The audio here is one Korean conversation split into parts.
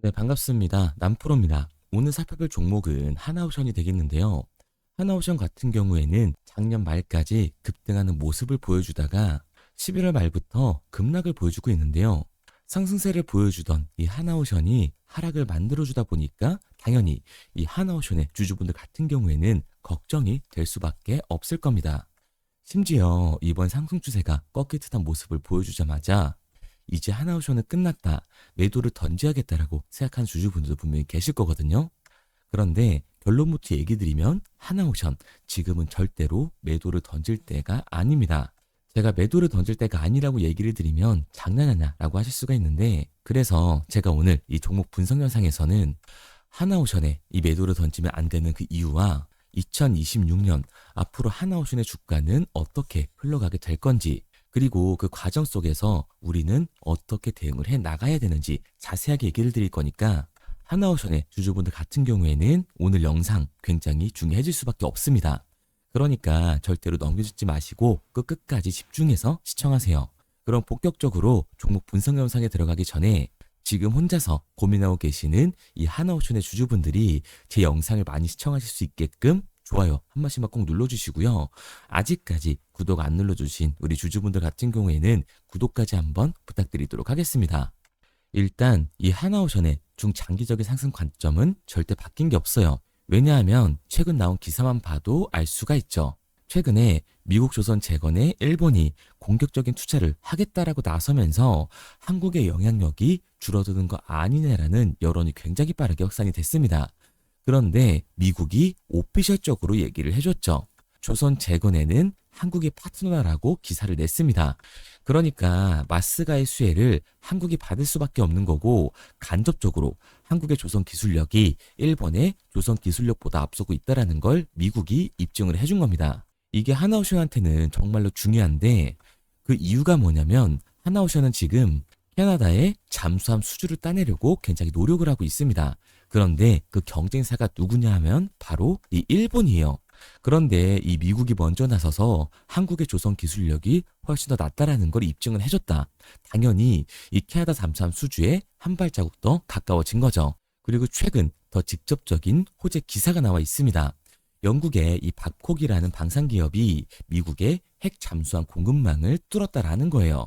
네, 반갑습니다. 남프로입니다. 오늘 살펴볼 종목은 하나오션이 되겠는데요. 하나오션 같은 경우에는 작년 말까지 급등하는 모습을 보여주다가 11월 말부터 급락을 보여주고 있는데요. 상승세를 보여주던 이 하나오션이 하락을 만들어주다 보니까 당연히 이 하나오션의 주주분들 같은 경우에는 걱정이 될 수밖에 없을 겁니다. 심지어 이번 상승 추세가 꺾일 듯한 모습을 보여주자마자 이제 하나오션은 끝났다, 매도를 던져야겠다라고 생각하는 주주분들도 분명히 계실 거거든요. 그런데 결론부터 얘기 드리면 하나오션 지금은 절대로 매도를 던질 때가 아닙니다. 제가 매도를 던질 때가 아니라고 얘기를 드리면 장난하냐라고 하실 수가 있는데, 그래서 제가 오늘 이 종목 분석 영상에서는 하나오션에 이 매도를 던지면 안 되는 그 이유와 2026년 앞으로 하나오션의 주가는 어떻게 흘러가게 될 건지, 그리고 그 과정 속에서 우리는 어떻게 대응을 해 나가야 되는지 자세하게 얘기를 드릴 거니까 하나오션의 주주분들 같은 경우에는 오늘 영상 굉장히 중요해질 수밖에 없습니다. 그러니까 절대로 넘겨주지 마시고 끝까지 집중해서 시청하세요. 그럼 본격적으로 종목 분석 영상에 들어가기 전에 지금 혼자서 고민하고 계시는 이 하나오션의 주주분들이 제 영상을 많이 시청하실 수 있게끔 좋아요 한 번씩만 꼭 눌러주시고요. 아직까지 구독 안 눌러주신 우리 주주분들 같은 경우에는 구독까지 한번 부탁드리도록 하겠습니다. 일단 이 하나오션의 중장기적인 상승 관점은 절대 바뀐 게 없어요. 왜냐하면 최근 나온 기사만 봐도 알 수가 있죠. 최근에 미국 조선재건에 일본이 공격적인 투자를 하겠다라고 나서면서 한국의 영향력이 줄어드는 거 아니냐라는 여론이 굉장히 빠르게 확산이 됐습니다. 그런데 미국이 오피셜적으로 얘기를 해줬죠. 조선재건에는 한국이 파트너라고 기사를 냈습니다. 그러니까 마스가의 수혜를 한국이 받을 수밖에 없는 거고, 간접적으로 한국의 조선 기술력이 일본의 조선 기술력보다 앞서고 있다는 걸 미국이 입증을 해준 겁니다. 이게 하나오션한테는 정말로 중요한데, 그 이유가 뭐냐면 하나오션은 지금 캐나다의 잠수함 수주를 따내려고 굉장히 노력을 하고 있습니다. 그런데 그 경쟁사가 누구냐 하면 바로 이 일본이에요. 그런데 이 미국이 먼저 나서서 한국의 조선 기술력이 훨씬 더 낫다라는 걸 입증을 해줬다. 당연히 이 캐나다 잠수함 수주에 한 발자국 더 가까워진 거죠. 그리고 최근 더 직접적인 호재 기사가 나와 있습니다. 영국의 이 밥콕이라는 방산 기업이 미국의 핵 잠수함 공급망을 뚫었다라는 거예요.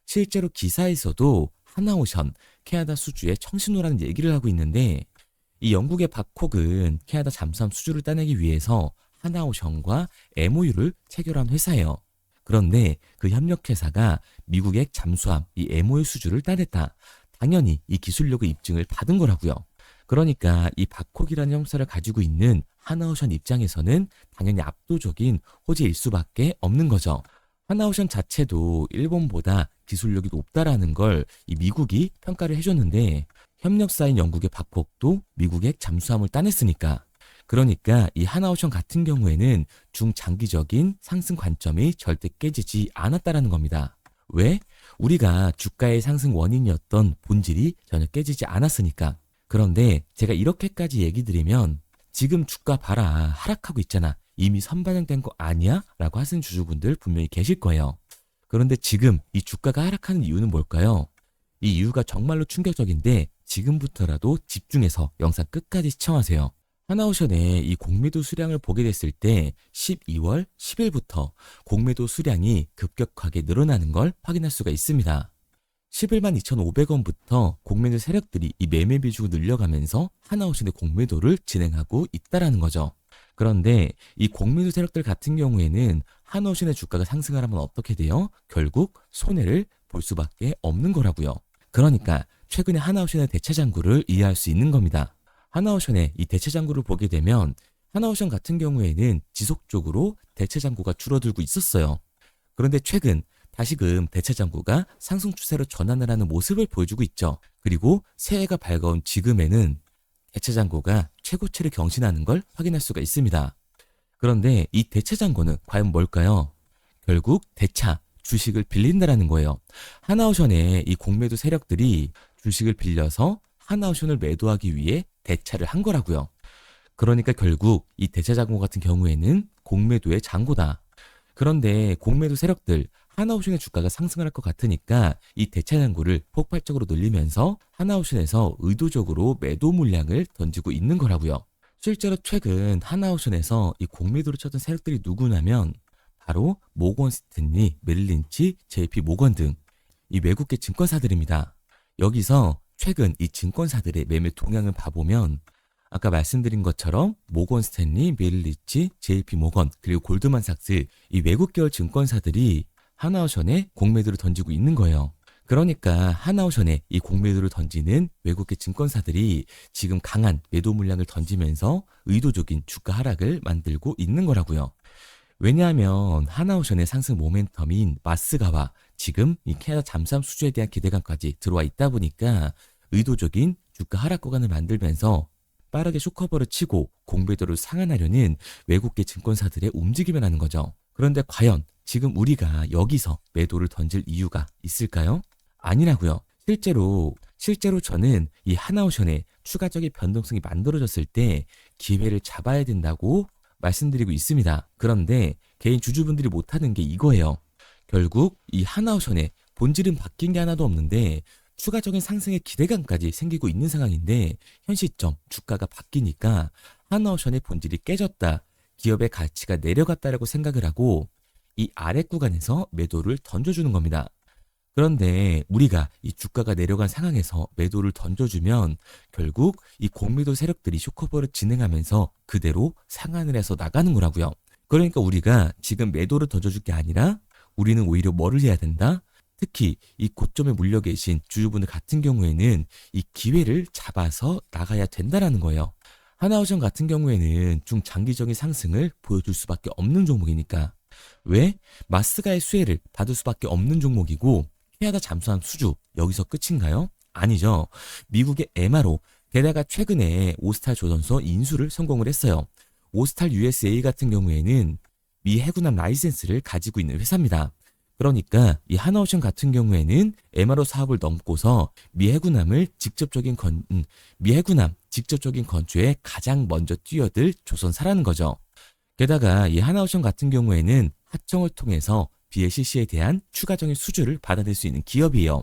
실제로 기사에서도 하나오션 캐나다 수주에 청신호라는 얘기를 하고 있는데, 이 영국의 밥콕은 캐나다 잠수함 수주를 따내기 위해서 하나오션과 MOU를 체결한 회사예요. 그런데 그 협력회사가 미국의 잠수함 이 MOU 수주를 따냈다. 당연히 이 기술력의 입증을 받은 거라고요. 그러니까 이 밥콕이라는 형사를 가지고 있는 하나오션 입장에서는 당연히 압도적인 호재일 수밖에 없는 거죠. 하나오션 자체도 일본보다 기술력이 높다라는 걸 이 미국이 평가를 해줬는데, 협력사인 영국의 밥콕도 미국의 잠수함을 따냈으니까, 그러니까 이 하나오션 같은 경우에는 중장기적인 상승 관점이 절대 깨지지 않았다라는 겁니다. 왜? 우리가 주가의 상승 원인이었던 본질이 전혀 깨지지 않았으니까. 그런데 제가 이렇게까지 얘기 드리면 지금 주가 봐라, 하락하고 있잖아, 이미 선반영된 거 아니야? 라고 하시는 주주분들 분명히 계실 거예요. 그런데 지금 이 주가가 하락하는 이유는 뭘까요? 이 이유가 정말로 충격적인데 지금부터라도 집중해서 영상 끝까지 시청하세요. 하나오션의 이 공매도 수량을 보게 됐을 때 12월 10일부터 공매도 수량이 급격하게 늘어나는 걸 확인할 수가 있습니다. 11만 2,500원부터 공매도 세력들이 이 매매 비중을 늘려가면서 하나오션의 공매도를 진행하고 있다라는 거죠. 그런데 이 공매도 세력들 같은 경우에는 하나오션의 주가가 상승하려면 어떻게 돼요? 결국 손해를 볼 수밖에 없는 거라고요. 그러니까 최근에 하나오션의 대체 잔고를 이해할 수 있는 겁니다. 하나오션의 이 대체 잔고를 보게 되면 하나오션 같은 경우에는 지속적으로 대체 잔고가 줄어들고 있었어요. 그런데 최근 다시금 대체 잔고가 상승 추세로 전환을 하는 모습을 보여주고 있죠. 그리고 새해가 밝아온 지금에는 대체 잔고가 최고치를 경신하는 걸 확인할 수가 있습니다. 그런데 이 대체 잔고는 과연 뭘까요? 결국 대차, 주식을 빌린다라는 거예요. 하나오션의 이 공매도 세력들이 주식을 빌려서 하나오션을 매도하기 위해 대차를 한 거라고요. 그러니까 결국 이 대차 잔고 같은 경우에는 공매도의 잔고다. 그런데 공매도 세력들, 하나오션의 주가가 상승을 할 것 같으니까 이 대차장고를 폭발적으로 늘리면서 하나오션에서 의도적으로 매도 물량을 던지고 있는 거라고요. 실제로 최근 하나오션에서 이 공매도를 쳤던 세력들이 누구냐면 바로 모건 스탠리, 멜린치, JP 모건 등 이 외국계 증권사들입니다. 여기서 최근 이 증권사들의 매매 동향을 봐보면 아까 말씀드린 것처럼 모건 스탠리, 멜린치, JP 모건 그리고 골드만삭스 이 외국 계열 증권사들이 하나오션에 공매도를 던지고 있는 거예요. 그러니까 하나오션에 이 공매도를 던지는 외국계 증권사들이 지금 강한 매도 물량을 던지면서 의도적인 주가 하락을 만들고 있는 거라고요. 왜냐하면 하나오션의 상승 모멘텀인 마스가와 지금 이 캐나다 잠수함 수주에 대한 기대감까지 들어와 있다 보니까 의도적인 주가 하락 구간을 만들면서 빠르게 쇼커버를 치고 공매도를 상한하려는 외국계 증권사들의 움직임을 하는 거죠. 그런데 과연 지금 우리가 여기서 매도를 던질 이유가 있을까요? 아니라고요. 실제로 저는 이 하나오션의 추가적인 변동성이 만들어졌을 때 기회를 잡아야 된다고 말씀드리고 있습니다. 그런데 개인 주주분들이 못하는 게 이거예요. 결국 이 하나오션의 본질은 바뀐 게 하나도 없는데 추가적인 상승의 기대감까지 생기고 있는 상황인데 현 시점 주가가 바뀌니까 하나오션의 본질이 깨졌다. 기업의 가치가 내려갔다라고 생각을 하고 이 아래 구간에서 매도를 던져주는 겁니다. 그런데 우리가 이 주가가 내려간 상황에서 매도를 던져주면 결국 이 공매도 세력들이 쇼커버를 진행하면서 그대로 상한을 해서 나가는 거라고요. 그러니까 우리가 지금 매도를 던져줄 게 아니라 우리는 오히려 뭐를 해야 된다? 특히 이 고점에 물려 계신 주주분들 같은 경우에는 이 기회를 잡아서 나가야 된다라는 거예요. 하나오션 같은 경우에는 중장기적인 상승을 보여줄 수밖에 없는 종목이니까. 왜? 마스가의 수혜를 받을 수밖에 없는 종목이고 캐나다 잠수함 수주 여기서 끝인가요? 아니죠. 미국의 MRO 게다가 최근에 오스탈 조선소 인수를 성공을 했어요. 오스탈 USA 같은 경우에는 미 해군함 라이센스를 가지고 있는 회사입니다. 그러니까 이 하나오션 같은 경우에는 MRO 사업을 넘고서 미 해군함 직접적인 건조에 가장 먼저 뛰어들 조선사라는 거죠. 게다가 이 하나오션 같은 경우에는 하청을 통해서 BLCC에 대한 추가적인 수주를 받아낼 수 있는 기업이에요.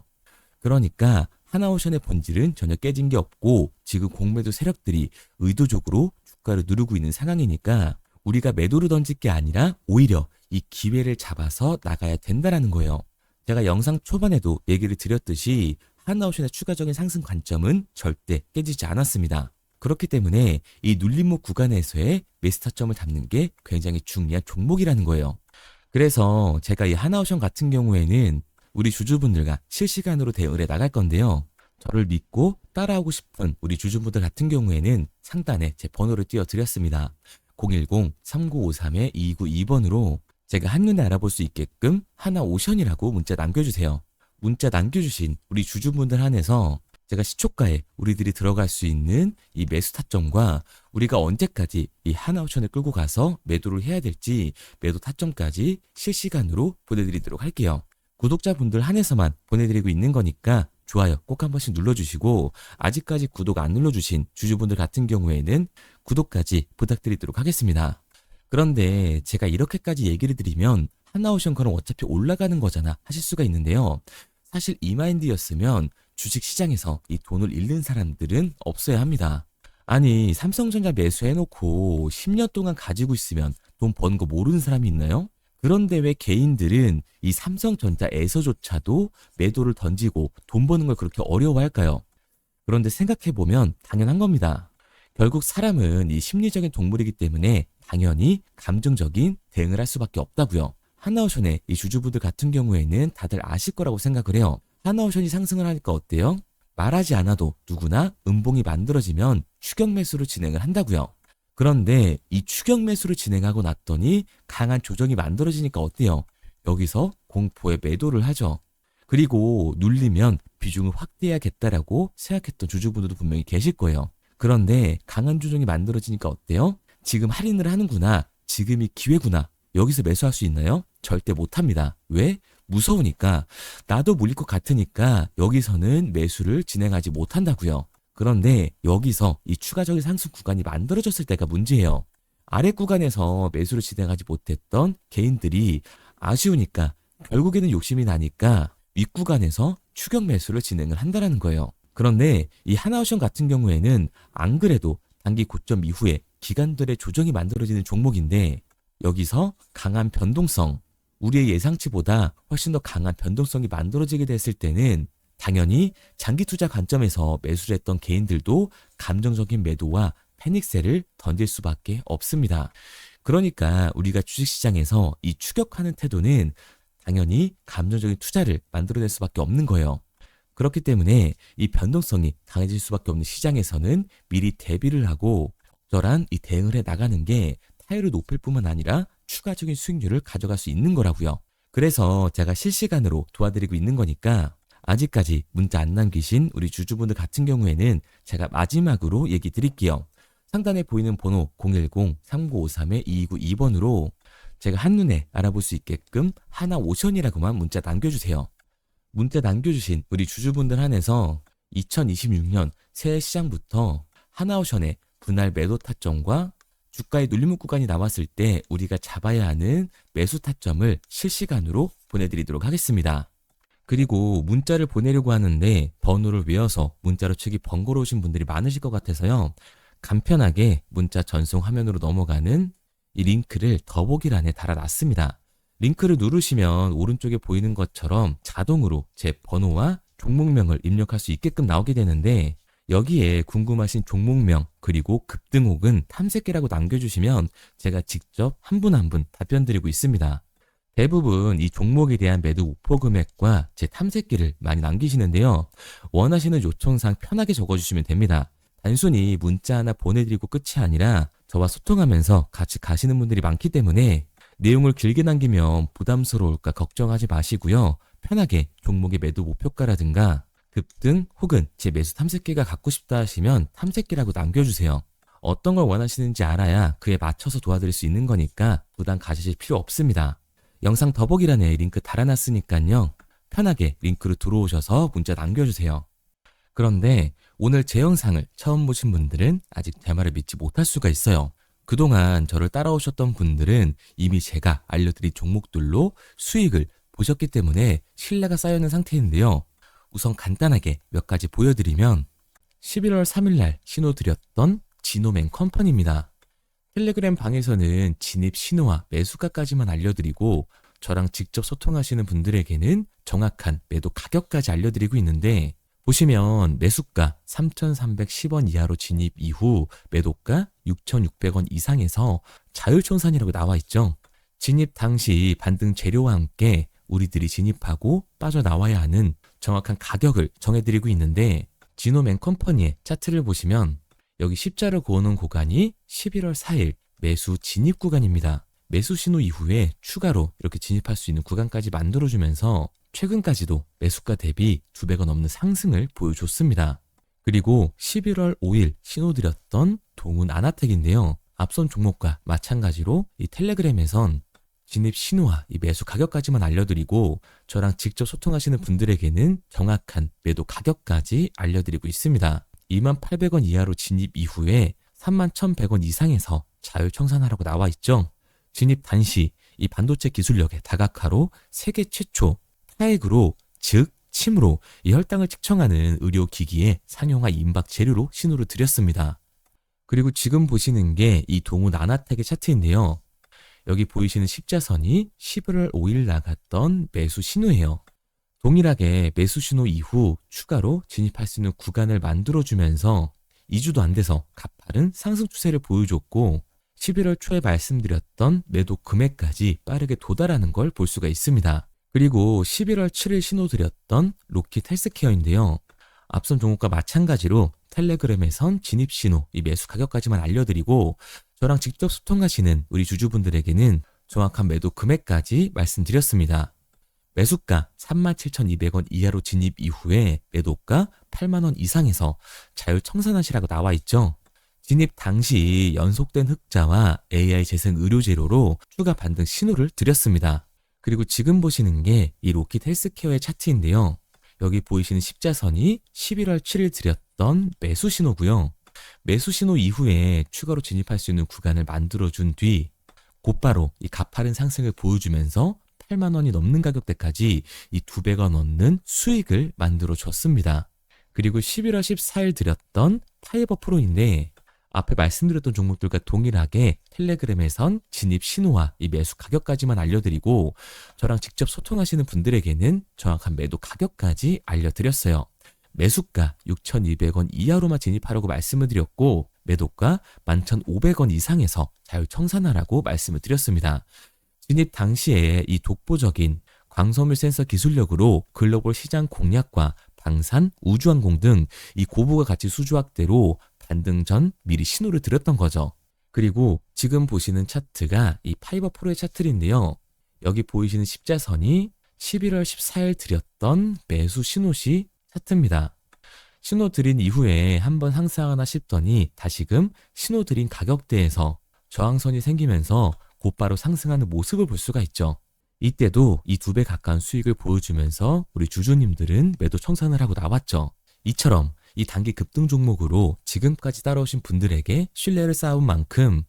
그러니까 하나오션의 본질은 전혀 깨진 게 없고 지금 공매도 세력들이 의도적으로 주가를 누르고 있는 상황이니까 우리가 매도를 던질 게 아니라 오히려 이 기회를 잡아서 나가야 된다는 거예요. 제가 영상 초반에도 얘기를 드렸듯이 하나오션의 추가적인 상승 관점은 절대 깨지지 않았습니다. 그렇기 때문에 이 눌림목 구간에서의 매수타점을 잡는 게 굉장히 중요한 종목이라는 거예요. 그래서 제가 이 하나오션 같은 경우에는 우리 주주분들과 실시간으로 대응을 해 나갈 건데요. 저를 믿고 따라오고 싶은 우리 주주분들 같은 경우에는 상단에 제 번호를 띄워드렸습니다. 010-3953-2292번으로 제가 한눈에 알아볼 수 있게끔 하나오션이라고 문자 남겨주세요. 문자 남겨주신 우리 주주분들 한해서 제가 시초가에 우리들이 들어갈 수 있는 이 매수 타점과 우리가 언제까지 이 하나오션을 끌고 가서 매도를 해야 될지 매도 타점까지 실시간으로 보내드리도록 할게요. 구독자분들 한해서만 보내드리고 있는 거니까 좋아요 꼭 한 번씩 눌러주시고 아직까지 구독 안 눌러주신 주주분들 같은 경우에는 구독까지 부탁드리도록 하겠습니다. 그런데 제가 이렇게까지 얘기를 드리면 하나오션 그럼 어차피 올라가는 거잖아 하실 수가 있는데요. 사실 이 마인드였으면 주식시장에서 이 돈을 잃는 사람들은 없어야 합니다. 아니 삼성전자 매수해놓고 10년 동안 가지고 있으면 돈 버는 거 모르는 사람이 있나요? 그런데 왜 개인들은 이 삼성전자에서조차도 매도를 던지고 돈 버는 걸 그렇게 어려워할까요? 그런데 생각해보면 당연한 겁니다. 결국 사람은 이 심리적인 동물이기 때문에 당연히 감정적인 대응을 할 수밖에 없다고요. 하나오션의 이 주주분들 같은 경우에는 다들 아실 거라고 생각을 해요. 하나오션이 상승을 하니까 어때요? 말하지 않아도 누구나 음봉이 만들어지면 추격 매수를 진행을 한다고요. 그런데 이 추격 매수를 진행하고 났더니 강한 조정이 만들어지니까 어때요? 여기서 공포의 매도를 하죠. 그리고 눌리면 비중을 확대해야겠다라고 생각했던 주주분들도 분명히 계실 거예요. 그런데 강한 조정이 만들어지니까 어때요? 지금 할인을 하는구나. 지금이 기회구나. 여기서 매수할 수 있나요? 절대 못합니다. 왜? 무서우니까. 나도 물릴 것 같으니까 여기서는 매수를 진행하지 못한다고요. 그런데 여기서 이 추가적인 상승 구간이 만들어졌을 때가 문제예요. 아래 구간에서 매수를 진행하지 못했던 개인들이 아쉬우니까 결국에는 욕심이 나니까 윗구간에서 추격 매수를 진행을 한다라는 거예요. 그런데 이 하나오션 같은 경우에는 안 그래도 단기 고점 이후에 기관들의 조정이 만들어지는 종목인데 여기서 강한 변동성, 우리의 예상치보다 훨씬 더 강한 변동성이 만들어지게 됐을 때는 당연히 장기 투자 관점에서 매수를 했던 개인들도 감정적인 매도와 패닉셀을 던질 수밖에 없습니다. 그러니까 우리가 주식시장에서 이 추격하는 태도는 당연히 감정적인 투자를 만들어낼 수밖에 없는 거예요. 그렇기 때문에 이 변동성이 강해질 수밖에 없는 시장에서는 미리 대비를 하고 적절한 이 대응을 해 나가는 게 타율을 높일 뿐만 아니라 추가적인 수익률을 가져갈 수 있는 거라고요. 그래서 제가 실시간으로 도와드리고 있는 거니까 아직까지 문자 안 남기신 우리 주주분들 같은 경우에는 제가 마지막으로 얘기 드릴게요. 상단에 보이는 번호 010-3953-2292번으로 제가 한눈에 알아볼 수 있게끔 하나오션이라고만 문자 남겨주세요. 문자 남겨주신 우리 주주분들 한해서 2026년 새해 시장부터 하나오션의 분할 매도 타점과 주가의 눌림목 구간이 나왔을 때 우리가 잡아야 하는 매수 타점을 실시간으로 보내드리도록 하겠습니다. 그리고 문자를 보내려고 하는데 번호를 외워서 문자로 치기 번거로우신 분들이 많으실 것 같아서요. 간편하게 문자 전송 화면으로 넘어가는 이 링크를 더보기란에 달아놨습니다. 링크를 누르시면 오른쪽에 보이는 것처럼 자동으로 제 번호와 종목명을 입력할 수 있게끔 나오게 되는데 여기에 궁금하신 종목명 그리고 급등 혹은 탐색기라고 남겨주시면 제가 직접 한 분 한 분 답변 드리고 있습니다. 대부분 이 종목에 대한 매도 목표 금액과 제 탐색기를 많이 남기시는데요. 원하시는 요청사항 편하게 적어주시면 됩니다. 단순히 문자 하나 보내드리고 끝이 아니라 저와 소통하면서 같이 가시는 분들이 많기 때문에 내용을 길게 남기면 부담스러울까 걱정하지 마시고요. 편하게 종목의 매도 목표가라든가 급등 혹은 제 매수 탐색기가 갖고 싶다 하시면 탐색기라고 남겨주세요. 어떤 걸 원하시는지 알아야 그에 맞춰서 도와드릴 수 있는 거니까 부담 가지실 필요 없습니다. 영상 더보기란에 링크 달아놨으니까요. 편하게 링크로 들어오셔서 문자 남겨주세요. 그런데 오늘 제 영상을 처음 보신 분들은 아직 제 말을 믿지 못할 수가 있어요. 그동안 저를 따라오셨던 분들은 이미 제가 알려드린 종목들로 수익을 보셨기 때문에 신뢰가 쌓여있는 상태인데요. 우선 간단하게 몇 가지 보여드리면 11월 3일날 신호드렸던 지노맨 컴퍼니입니다. 텔레그램 방에서는 진입 신호와 매수가까지만 알려드리고 저랑 직접 소통하시는 분들에게는 정확한 매도 가격까지 알려드리고 있는데 보시면 매수가 3,310원 이하로 진입 이후 매도가 6,600원 이상에서 자율청산이라고 나와 있죠. 진입 당시 반등 재료와 함께 우리들이 진입하고 빠져나와야 하는 정확한 가격을 정해드리고 있는데 지노맨 컴퍼니의 차트를 보시면 여기 십자를 그어놓은 구간이 11월 4일 매수 진입 구간입니다. 매수 신호 이후에 추가로 이렇게 진입할 수 있는 구간까지 만들어주면서 최근까지도 매수가 대비 2배가 넘는 상승을 보여줬습니다. 그리고 11월 5일 신호드렸던 동훈 아나텍인데요. 앞선 종목과 마찬가지로 이 텔레그램에선 진입 신호와 이 매수 가격까지만 알려드리고 저랑 직접 소통하시는 분들에게는 정확한 매도 가격까지 알려드리고 있습니다. 28,000원 이하로 진입 이후에 31,100원 이상에서 자율청산하라고 나와 있죠. 진입 단시 이 반도체 기술력의 다각화로 세계 최초 타액으로 즉 침으로 이 혈당을 측정하는 의료기기의 상용화 임박 재료로 신호를 드렸습니다. 그리고 지금 보시는 게 이 동우 나나텍의 차트인데요. 여기 보이시는 십자선이 11월 5일 나갔던 매수 신호예요. 동일하게 매수 신호 이후 추가로 진입할 수 있는 구간을 만들어주면서 2주도 안 돼서 가파른 상승 추세를 보여줬고 11월 초에 말씀드렸던 매도 금액까지 빠르게 도달하는 걸 볼 수가 있습니다. 그리고 11월 7일 신호드렸던 로킷 헬스케어인데요. 앞선 종목과 마찬가지로 텔레그램에선 진입 신호, 이 매수 가격까지만 알려드리고 저랑 직접 소통하시는 우리 주주분들에게는 정확한 매도 금액까지 말씀드렸습니다. 매수가 37,200원 이하로 진입 이후에 매도가 8만원 이상에서 자율청산하시라고 나와 있죠. 진입 당시 연속된 흑자와 AI 재생 의료 재료로 추가 반등 신호를 드렸습니다. 그리고 지금 보시는 게 이 로킷 헬스케어의 차트인데요. 여기 보이시는 십자선이 11월 7일 드렸던 매수 신호고요. 매수 신호 이후에 추가로 진입할 수 있는 구간을 만들어준 뒤 곧바로 이 가파른 상승을 보여주면서 18만 원이 넘는 가격대까지 이 2배가 넘는 수익을 만들어 줬습니다. 그리고 11월 14일 드렸던 파이버 프로인데 앞에 말씀드렸던 종목들과 동일하게 텔레그램에선 진입 신호와 이 매수 가격까지만 알려드리고 저랑 직접 소통하시는 분들에게는 정확한 매도 가격까지 알려드렸어요. 매수가 6,200원 이하로만 진입하라고 말씀을 드렸고 매도가 11,500원 이상에서 자유 청산하라고 말씀을 드렸습니다. 진입 당시에 이 독보적인 광섬유 센서 기술력으로 글로벌 시장 공략과 방산, 우주항공 등 이 고부가 가치 수주 확대로 반등 전 미리 신호를 드렸던 거죠. 그리고 지금 보시는 차트가 이 파이버 프로의 차트인데요. 여기 보이시는 십자선이 11월 14일 드렸던 매수 신호시 차트입니다. 신호 드린 이후에 한번 상승하나 싶더니 다시금 신호 드린 가격대에서 저항선이 생기면서 곧바로 상승하는 모습을 볼 수가 있죠. 이때도 이 2배 가까운 수익을 보여주면서 우리 주주님들은 매도 청산을 하고 나왔죠. 이처럼 이 단기 급등 종목으로 지금까지 따라오신 분들에게 신뢰를 쌓은 만큼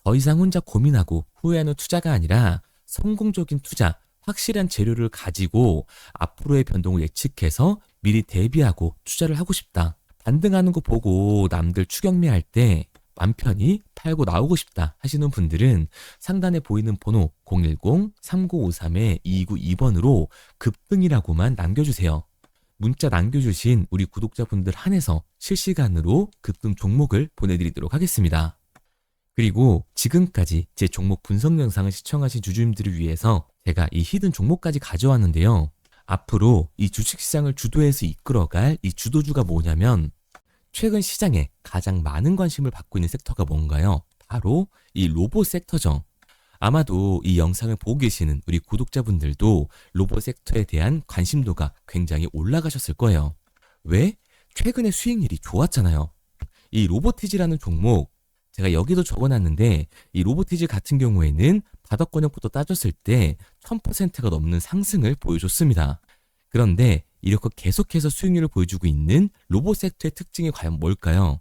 더 이상 혼자 고민하고 후회하는 투자가 아니라 성공적인 투자, 확실한 재료를 가지고 앞으로의 변동을 예측해서 미리 대비하고 투자를 하고 싶다. 반등하는 거 보고 남들 추격매할 때 맘 편히 팔고 나오고 싶다 하시는 분들은 상단에 보이는 번호 010-3953-2292번으로 급등이라고만 남겨주세요. 문자 남겨주신 우리 구독자분들 한해서 실시간으로 급등 종목을 보내드리도록 하겠습니다. 그리고 지금까지 제 종목 분석 영상을 시청하신 주주님들을 위해서 제가 이 히든 종목까지 가져왔는데요. 앞으로 이 주식시장을 주도해서 이끌어갈 이 주도주가 뭐냐면 최근 시장에 가장 많은 관심을 받고 있는 섹터가 뭔가요? 바로 이 로봇 섹터죠. 아마도 이 영상을 보고 계시는 우리 구독자분들도 로봇 섹터에 대한 관심도가 굉장히 올라가셨을 거예요. 왜? 최근에 수익률이 좋았잖아요. 이 로보티지라는 종목 제가 여기도 적어놨는데 이 로보티지 같은 경우에는 바닥권역부터 따졌을 때 1000%가 넘는 상승을 보여줬습니다. 그런데 이렇게 계속해서 수익률을 보여주고 있는 로봇 섹터의 특징이 과연 뭘까요?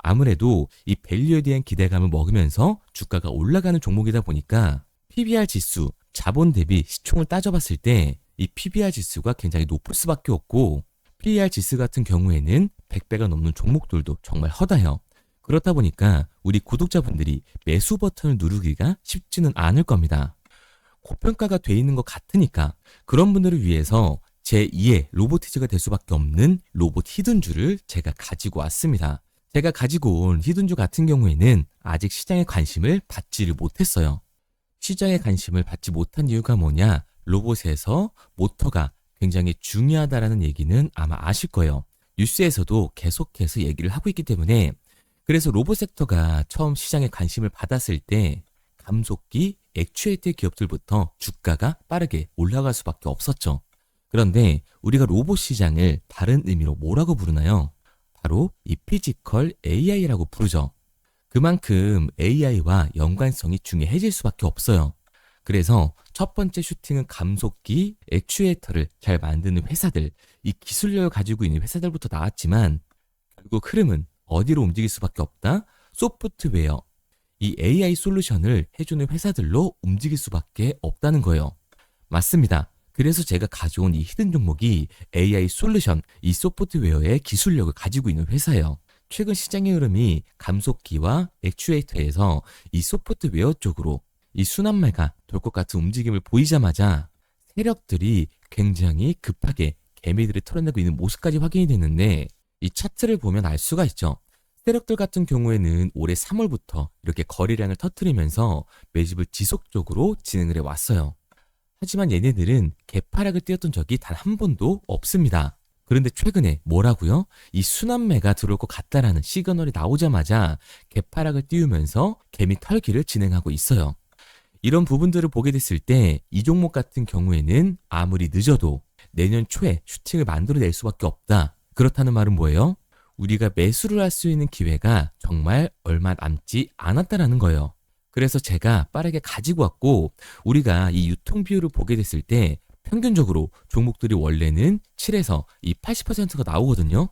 아무래도 이 밸류에 대한 기대감을 먹으면서 주가가 올라가는 종목이다 보니까 PBR 지수, 자본 대비 시총을 따져봤을 때 이 PBR 지수가 굉장히 높을 수밖에 없고 PER 지수 같은 경우에는 100배가 넘는 종목들도 정말 허다해요. 그렇다 보니까 우리 구독자분들이 매수 버튼을 누르기가 쉽지는 않을 겁니다. 고평가가 돼 있는 것 같으니까 그런 분들을 위해서 제2의 로보티즈가 될 수밖에 없는 로봇 히든주를 제가 가지고 왔습니다. 제가 가지고 온 히든주 같은 경우에는 아직 시장의 관심을 받지를 못했어요. 시장의 관심을 받지 못한 이유가 뭐냐? 로봇에서 모터가 굉장히 중요하다라는 얘기는 아마 아실 거예요. 뉴스에서도 계속해서 얘기를 하고 있기 때문에 그래서 로봇 섹터가 처음 시장에 관심을 받았을 때 감속기, 액추에이터 기업들부터 주가가 빠르게 올라갈 수밖에 없었죠. 그런데 우리가 로봇 시장을 다른 의미로 뭐라고 부르나요? 바로 이 피지컬 AI라고 부르죠. 그만큼 AI와 연관성이 중요해질 수밖에 없어요. 그래서 첫 번째 슈팅은 감속기, 액추에이터를 잘 만드는 회사들, 이 기술력을 가지고 있는 회사들부터 나왔지만 결국 흐름은 어디로 움직일 수밖에 없다? 소프트웨어, 이 AI 솔루션을 해주는 회사들로 움직일 수밖에 없다는 거예요. 맞습니다. 그래서 제가 가져온 이 히든 종목이 AI 솔루션, 이 소프트웨어의 기술력을 가지고 있는 회사예요. 최근 시장의 흐름이 감속기와 액추에이터에서 이 소프트웨어 쪽으로 이 순환매가 돌 것 같은 움직임을 보이자마자 세력들이 굉장히 급하게 개미들을 털어내고 있는 모습까지 확인이 됐는데 이 차트를 보면 알 수가 있죠. 세력들 같은 경우에는 올해 3월부터 이렇게 거래량을 터뜨리면서 매집을 지속적으로 진행을 해왔어요. 하지만 얘네들은 개파락을 띄웠던 적이 단 한 번도 없습니다. 그런데 최근에 뭐라고요? 이 순환매가 들어올 것 같다라는 시그널이 나오자마자 개파락을 띄우면서 개미 털기를 진행하고 있어요. 이런 부분들을 보게 됐을 때 이 종목 같은 경우에는 아무리 늦어도 내년 초에 슈팅을 만들어낼 수밖에 없다. 그렇다는 말은 뭐예요? 우리가 매수를 할 수 있는 기회가 정말 얼마 남지 않았다라는 거예요. 그래서 제가 빠르게 가지고 왔고 우리가 이 유통 비율을 보게 됐을 때 평균적으로 종목들이 원래는 7에서 이 80%가 나오거든요.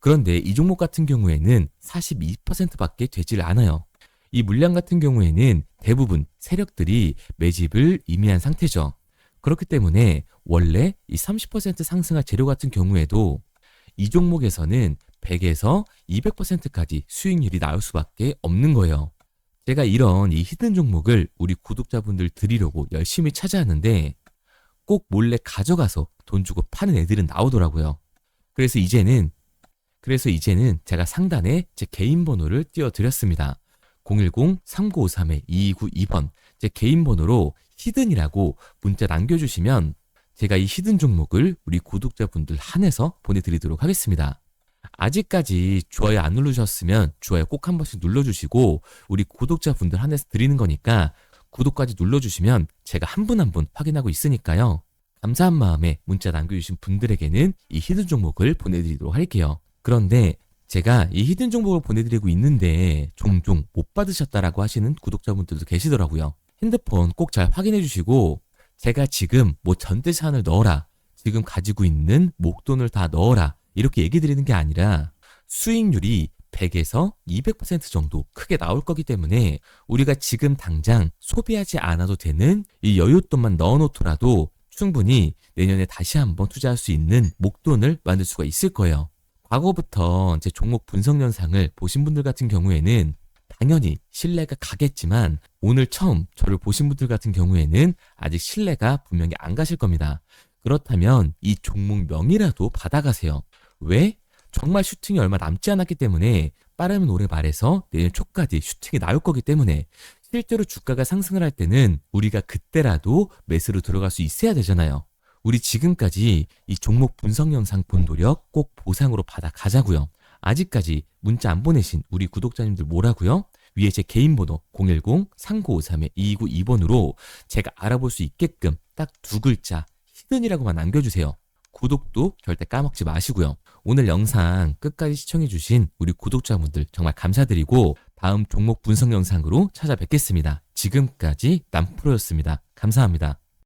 그런데 이 종목 같은 경우에는 42%밖에 되질 않아요. 이 물량 같은 경우에는 대부분 세력들이 매집을 이미 한 상태죠. 그렇기 때문에 원래 이 30% 상승할 재료 같은 경우에도 이 종목에서는 100에서 200%까지 수익률이 나올 수밖에 없는 거예요. 제가 이런 이 히든 종목을 우리 구독자분들 드리려고 열심히 찾아왔는데 꼭 몰래 가져가서 돈 주고 파는 애들은 나오더라고요. 그래서 이제는 제가 상단에 제 개인 번호를 띄워드렸습니다. 010-3953-2292번 제 개인 번호로 히든이라고 문자 남겨주시면 제가 이 히든 종목을 우리 구독자분들 한해서 보내드리도록 하겠습니다. 아직까지 좋아요 안 누르셨으면 좋아요 꼭 한 번씩 눌러주시고 우리 구독자분들 한해서 드리는 거니까 구독까지 눌러주시면 제가 한 분 한 분 확인하고 있으니까요. 감사한 마음에 문자 남겨주신 분들에게는 이 히든 종목을 보내드리도록 할게요. 그런데 제가 이 히든 종목을 보내드리고 있는데 종종 못 받으셨다라고 하시는 구독자분들도 계시더라고요. 핸드폰 꼭 잘 확인해 주시고 제가 지금 뭐 전대 사안을 넣어라, 지금 가지고 있는 목돈을 다 넣어라 이렇게 얘기 드리는 게 아니라 수익률이 100에서 200% 정도 크게 나올 거기 때문에 우리가 지금 당장 소비하지 않아도 되는 이 여윳돈만 넣어놓더라도 충분히 내년에 다시 한번 투자할 수 있는 목돈을 만들 수가 있을 거예요. 과거부터 제 종목 분석 영상을 보신 분들 같은 경우에는 당연히 신뢰가 가겠지만 오늘 처음 저를 보신 분들 같은 경우에는 아직 신뢰가 분명히 안 가실 겁니다. 그렇다면 이 종목명이라도 받아가세요. 왜? 정말 슈팅이 얼마 남지 않았기 때문에 빠르면 올해 말에서 내년 초까지 슈팅이 나올 거기 때문에 실제로 주가가 상승을 할 때는 우리가 그때라도 매수로 들어갈 수 있어야 되잖아요. 우리 지금까지 이 종목 분석 영상 본 노력 꼭 보상으로 받아 가자고요. 아직까지 문자 안 보내신 우리 구독자님들 뭐라고요? 위에 제 개인 번호 010-3953-2292번으로 제가 알아볼 수 있게끔 딱 두 글자 히든이라고만 남겨주세요. 구독도 절대 까먹지 마시고요. 오늘 영상 끝까지 시청해주신 우리 구독자분들 정말 감사드리고 다음 종목 분석 영상으로 찾아뵙겠습니다. 지금까지 남프로였습니다. 감사합니다.